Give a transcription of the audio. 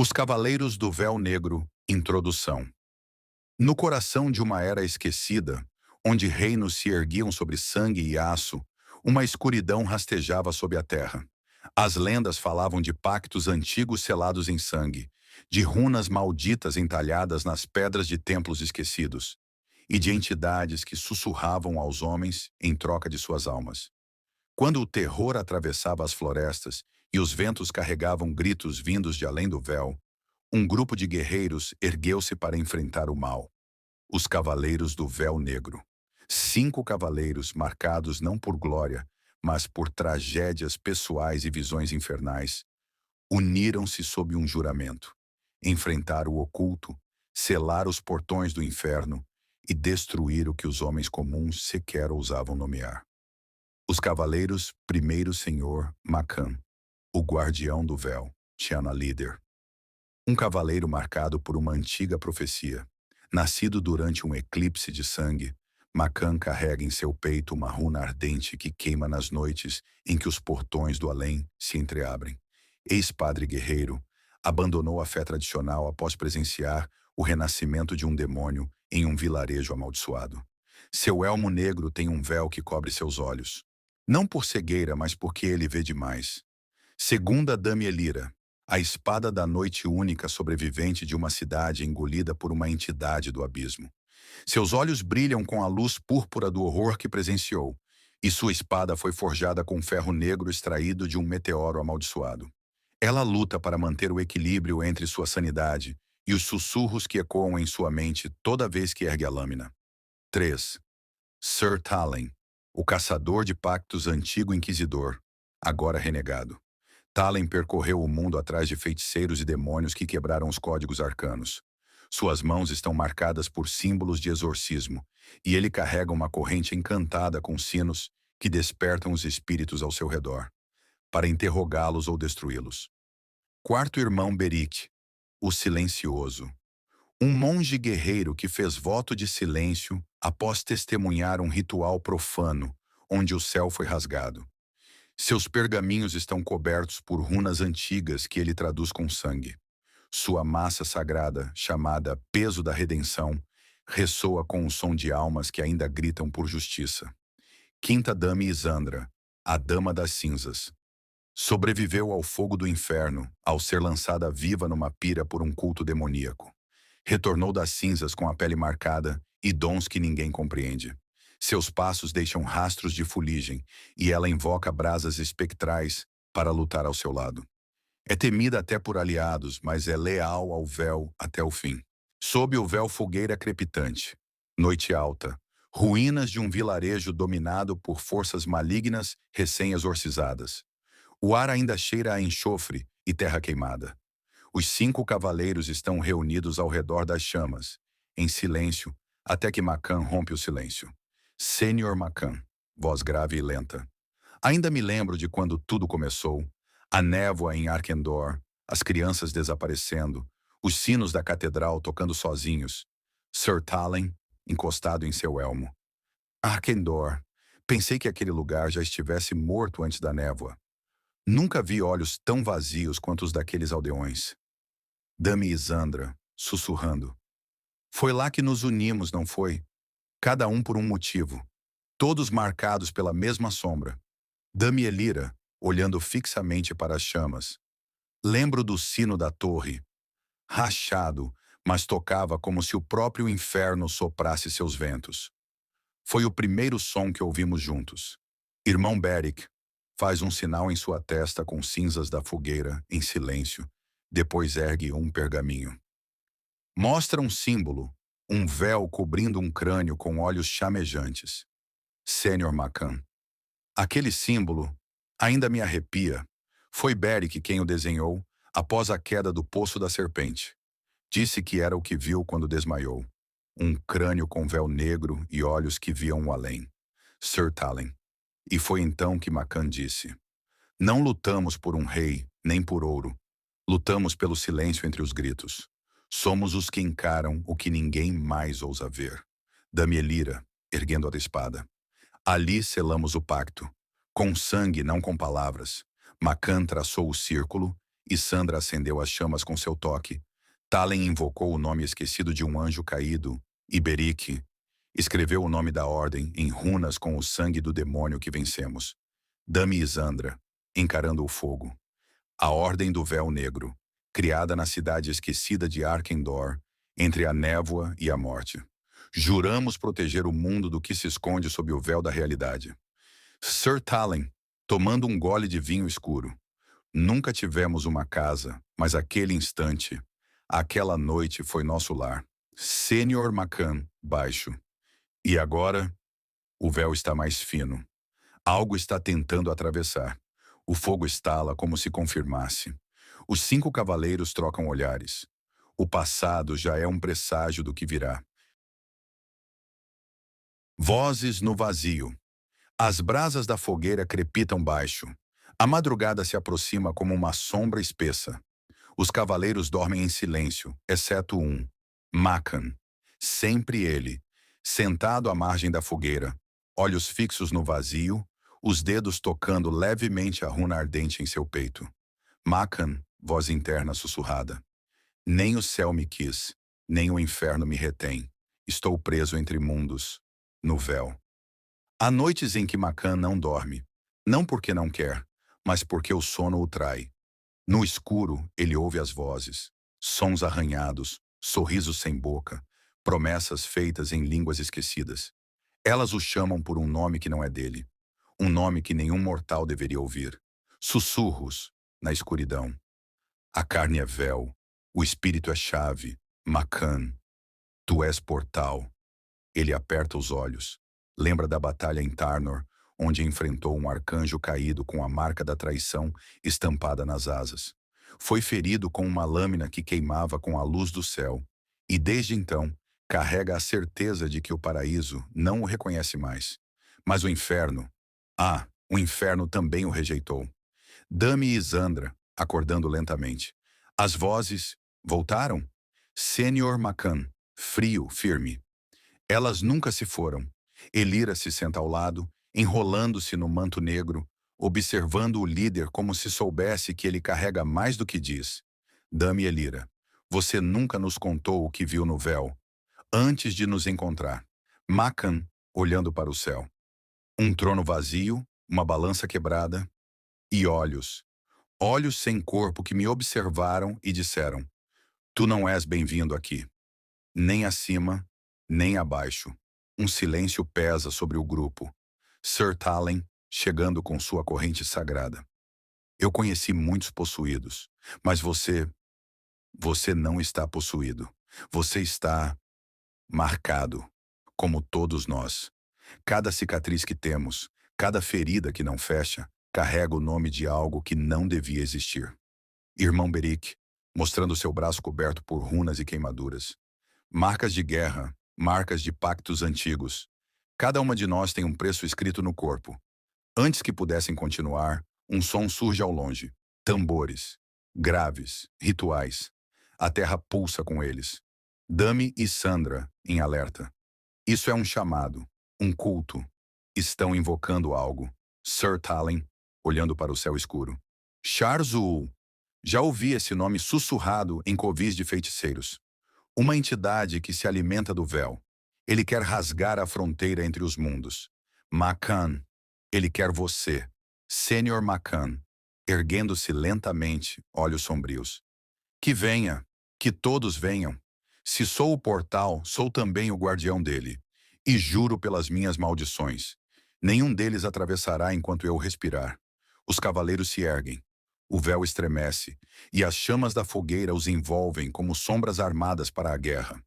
Os Cavaleiros do Véu Negro. Introdução. No coração de uma era esquecida, onde reinos se erguiam sobre sangue e aço, uma escuridão rastejava sob a terra. As lendas falavam de pactos antigos selados em sangue, de runas malditas entalhadas nas pedras de templos esquecidos, e de entidades que sussurravam aos homens em troca de suas almas. Quando o terror atravessava as florestas e os ventos carregavam gritos vindos de além do véu, um grupo de guerreiros ergueu-se para enfrentar o mal. Os Cavaleiros do Véu Negro. 5 cavaleiros marcados não por glória, mas por tragédias pessoais e visões infernais, uniram-se sob um juramento: enfrentar o oculto, selar os portões do inferno e destruir o que os homens comuns sequer ousavam nomear. Os Cavaleiros, primeiro Senhor Macan, o Guardião do Véu, Tiana Líder. Um cavaleiro marcado por uma antiga profecia. Nascido durante um eclipse de sangue, Macan carrega em seu peito uma runa ardente que queima nas noites em que os portões do além se entreabrem. Ex-padre guerreiro, abandonou a fé tradicional após presenciar o renascimento de um demônio em um vilarejo amaldiçoado. Seu elmo negro tem um véu que cobre seus olhos. Não por cegueira, mas porque ele vê demais. Segunda Dame Elira, a espada da noite única sobrevivente de uma cidade engolida por uma entidade do abismo. Seus olhos brilham com a luz púrpura do horror que presenciou, e sua espada foi forjada com ferro negro extraído de um meteoro amaldiçoado. Ela luta para manter o equilíbrio entre sua sanidade e os sussurros que ecoam em sua mente toda vez que ergue a lâmina. 3. Sir Talen, o caçador de pactos antigo inquisidor, agora renegado. Talen percorreu o mundo atrás de feiticeiros e demônios que quebraram os códigos arcanos. Suas mãos estão marcadas por símbolos de exorcismo, e ele carrega uma corrente encantada com sinos que despertam os espíritos ao seu redor, para interrogá-los ou destruí-los. Quarto irmão Beric, o silencioso. Um monge guerreiro que fez voto de silêncio após testemunhar um ritual profano, onde o céu foi rasgado. Seus pergaminhos estão cobertos por runas antigas que ele traduz com sangue. Sua massa sagrada, chamada Peso da Redenção, ressoa com o som de almas que ainda gritam por justiça. Quinta Dame Isandra, a Dama das Cinzas. Sobreviveu ao fogo do inferno, ao ser lançada viva numa pira por um culto demoníaco. Retornou das cinzas com a pele marcada e dons que ninguém compreende. Seus passos deixam rastros de fuligem, e ela invoca brasas espectrais para lutar ao seu lado. É temida até por aliados, mas é leal ao véu até o fim. Sob o véu fogueira crepitante. Noite alta. Ruínas de um vilarejo dominado por forças malignas recém-exorcizadas. O ar ainda cheira a enxofre e terra queimada. Os 5 cavaleiros estão reunidos ao redor das chamas, em silêncio, até que Macan rompe o silêncio. Sênior Macan, voz grave e lenta. Ainda me lembro de quando tudo começou. A névoa em Arkendor, as crianças desaparecendo, os sinos da catedral tocando sozinhos. Sir Talen, encostado em seu elmo. Arkendor, pensei que aquele lugar já estivesse morto antes da névoa. Nunca vi olhos tão vazios quanto os daqueles aldeões. Dame Isandra, sussurrando. Foi lá que nos unimos, não foi? Cada um por um motivo. Todos marcados pela mesma sombra. Dame Elira, olhando fixamente para as chamas. Lembro do sino da torre. Rachado, mas tocava como se o próprio inferno soprasse seus ventos. Foi o primeiro som que ouvimos juntos. Irmão Beric faz um sinal em sua testa com cinzas da fogueira, em silêncio. Depois ergue um pergaminho. Mostra um símbolo, um véu cobrindo um crânio com olhos chamejantes. Sênior Macan. Aquele símbolo ainda me arrepia. Foi Beric quem o desenhou após a queda do Poço da Serpente. Disse que era o que viu quando desmaiou. Um crânio com véu negro e olhos que viam o além. Sir Talen. E foi então que Macan disse: Não lutamos por um rei, nem por ouro. Lutamos pelo silêncio entre os gritos. Somos os que encaram o que ninguém mais ousa ver. Dame Elira, erguendo a espada. Ali selamos o pacto. Com sangue, não com palavras. Macan traçou o círculo, e Sandra acendeu as chamas com seu toque. Talen invocou o nome esquecido de um anjo caído, Iberique. Escreveu o nome da ordem em runas com o sangue do demônio que vencemos. Dami e Zandra, encarando o fogo. A Ordem do Véu Negro, criada na cidade esquecida de Arkendor, entre a névoa e a morte. Juramos proteger o mundo do que se esconde sob o véu da realidade. Sir Talen, tomando um gole de vinho escuro. Nunca tivemos uma casa, mas aquele instante, aquela noite foi nosso lar. Sênior Macan, baixo. E agora, o véu está mais fino. Algo está tentando atravessar. O fogo estala como se confirmasse. Os 5 cavaleiros trocam olhares. O passado já é um presságio do que virá. Vozes no vazio. As brasas da fogueira crepitam baixo. A madrugada se aproxima como uma sombra espessa. Os cavaleiros dormem em silêncio, exceto um, Macan. Sempre ele, sentado à margem da fogueira, olhos fixos no vazio, os dedos tocando levemente a runa ardente em seu peito. Macan, voz interna sussurrada. Nem o céu me quis, nem o inferno me retém. Estou preso entre mundos, no véu. Há noites em que Macan não dorme, não porque não quer, mas porque o sono o trai. No escuro, ele ouve as vozes, sons arranhados, sorrisos sem boca, promessas feitas em línguas esquecidas. Elas o chamam por um nome que não é dele, um nome que nenhum mortal deveria ouvir. Sussurros, na escuridão. A carne é véu, o espírito é chave, Macan. Tu és portal. Ele aperta os olhos. Lembra da batalha em Tarnor, onde enfrentou um arcanjo caído com a marca da traição estampada nas asas. Foi ferido com uma lâmina que queimava com a luz do céu, e desde então carrega a certeza de que o paraíso não o reconhece mais. Mas o inferno também o rejeitou. Dami e Zandra, acordando lentamente. As vozes voltaram. Sênior Macan, frio, firme. Elas nunca se foram. Elira se senta ao lado, enrolando-se no manto negro, observando o líder como se soubesse que ele carrega mais do que diz. Dame Elira, você nunca nos contou o que viu no véu, antes de nos encontrar. Macan, olhando para o céu. Um trono vazio, uma balança quebrada, e olhos. Olhos sem corpo que me observaram e disseram, tu não és bem-vindo aqui. Nem acima, nem abaixo. Um silêncio pesa sobre o grupo. Sir Talen, chegando com sua corrente sagrada. Eu conheci muitos possuídos, mas você não está possuído. Você está marcado, como todos nós. Cada cicatriz que temos, cada ferida que não fecha, carrega o nome de algo que não devia existir. Irmão Beric, mostrando seu braço coberto por runas e queimaduras. Marcas de guerra, marcas de pactos antigos. Cada uma de nós tem um preço escrito no corpo. Antes que pudessem continuar, um som surge ao longe. Tambores, graves, rituais. A terra pulsa com eles. Dami e Sandra, em alerta. Isso é um chamado, um culto. Estão invocando algo. Sir Talen, olhando para o céu escuro. Sharzul. Já ouvi esse nome sussurrado em covis de feiticeiros. Uma entidade que se alimenta do véu. Ele quer rasgar a fronteira entre os mundos. Macan. Ele quer você. Sênior Macan. Erguendo-se lentamente, olhos sombrios. Que venha. Que todos venham. Se sou o portal, sou também o guardião dele. E juro pelas minhas maldições. Nenhum deles atravessará enquanto eu respirar. Os cavaleiros se erguem. O véu estremece, e as chamas da fogueira os envolvem como sombras armadas para a guerra.